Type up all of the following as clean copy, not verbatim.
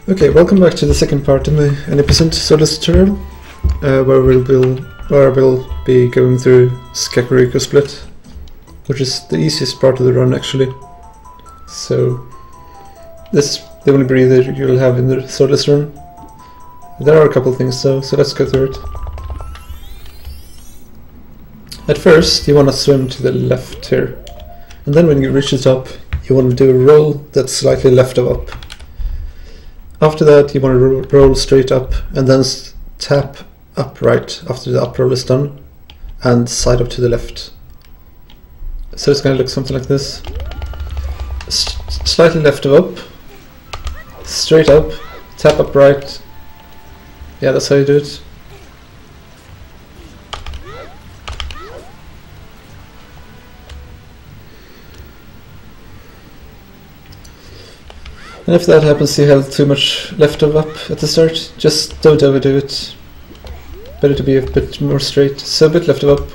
Okay, welcome back to the second part of my episode swordless tutorial, where we'll be going through Kakariko split, which is the easiest part of the run actually. So this is the only breather you'll have in the swordless run. There are a couple things though, so let's go through it. At first you want to swim to the left here, and then when you reach the top you want to do a roll that's slightly left of up. After that you want to roll straight up and then tap upright after the up roll is done and side up to the left. So it's going to look something like this. Slightly left of up, straight up, tap upright. Yeah, that's how you do it. And if that happens you have too much left of up at the start, just don't overdo it. Better to be a bit more straight. So a bit left of up,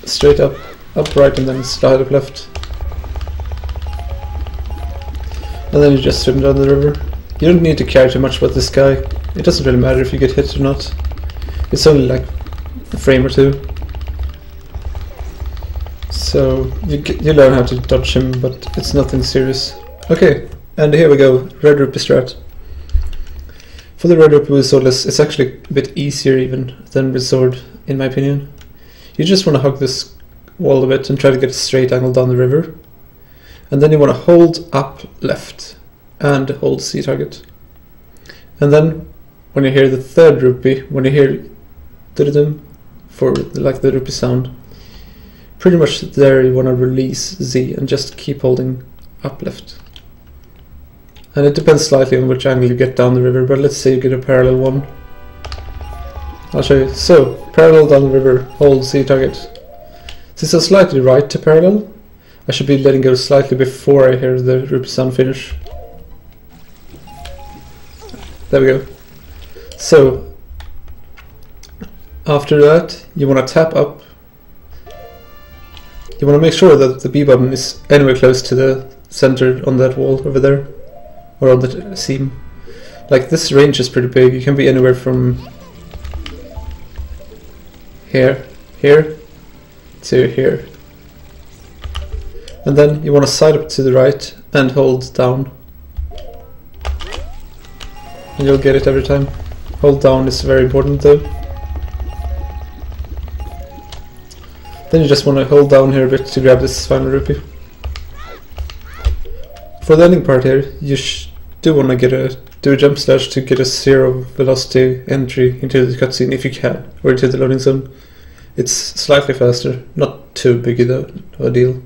straight up, upright and then slide up left. And then you just swim down the river. You don't need to care too much about this guy. It doesn't really matter if you get hit or not. It's only like a frame or two. So you learn how to dodge him, but it's nothing serious. Okay. And here we go, red rupee strat. For the red rupee with swordless, it's actually a bit easier even than with sword, in my opinion. You just want to hug this wall a bit and try to get a straight angle down the river. And then you want to hold up left and hold C target. And then when you hear the third rupee, when you hear dum for like the rupee sound, pretty much there you want to release Z and just keep holding up left. And it depends slightly on which angle you get down the river, but let's say you get a parallel one. I'll show you. So, parallel down the river, hold C target. Since I'm slightly right to parallel, I should be letting go slightly before I hear the rupee sound finish. There we go. So, after that, you want to tap up. You want to make sure that the B button is anywhere close to the center on that wall over there. Or on the seam. Like this range is pretty big, you can be anywhere from here to here. And then you want to side up to the right and hold down. And you'll get it every time. Hold down is very important though. Then you just want to hold down here a bit to grab this final rupee. For the ending part here, you do want to do a jump slash to get a 0 velocity entry into the cutscene if you can, or into the loading zone. It's slightly faster, not too big though, a deal.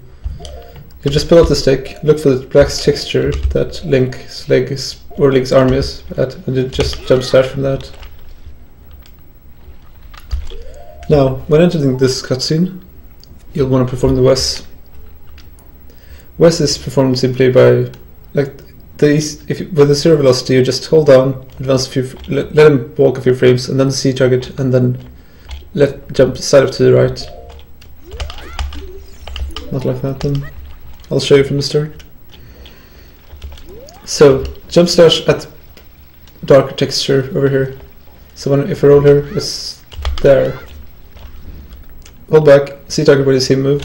You just pull out the stick, look for the black texture that Link's arm is at, and you just jump slash from that. Now, when entering this cutscene, you'll want to perform the Wes. Wes is performed simply by, like, with the 0 velocity, you just hold down, advance a few, let him walk a few frames, and then C target, and then jump side up to the right. Not like that then. I'll show you from the start. So, jump slash at darker texture over here. So if I roll here, it's there. Hold back, C target where you see him move.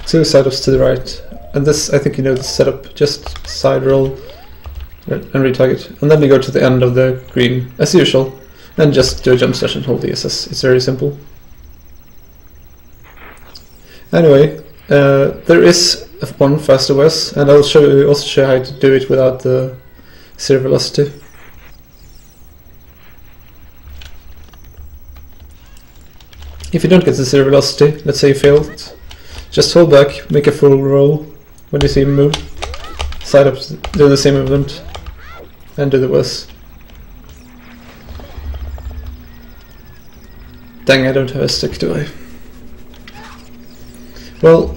2 side ups to the right. And this, I think you know the setup, just side roll and retarget. And then you go to the end of the green, as usual, and just do a jump slash and hold the SS. It's very simple. Anyway, there is one faster Wes, and I'll also show you how to do it without the 0 velocity. If you don't get the 0 velocity, let's say you failed, just hold back, make a full roll. When you see him move, side up, do the same movement, and do the Wes. Dang, I don't have a stick, do I? Well,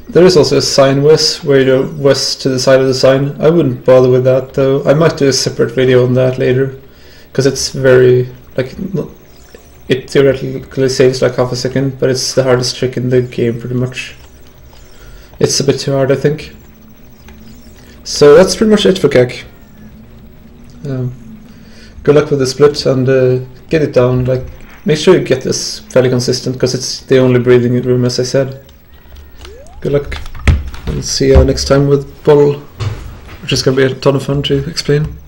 there is also a sign Wes, where you do Wes to the side of the sign. I wouldn't bother with that though. I might do a separate video on that later, because it's very, like, it theoretically saves like half a second, but it's the hardest trick in the game pretty much. It's a bit too hard, I think. So that's pretty much it for Kak. good luck with the split and get it down. Like, make sure you get this fairly consistent because it's the only breathing room, as I said. Good luck. We'll see you next time with Bottle, which is going to be a ton of fun to explain.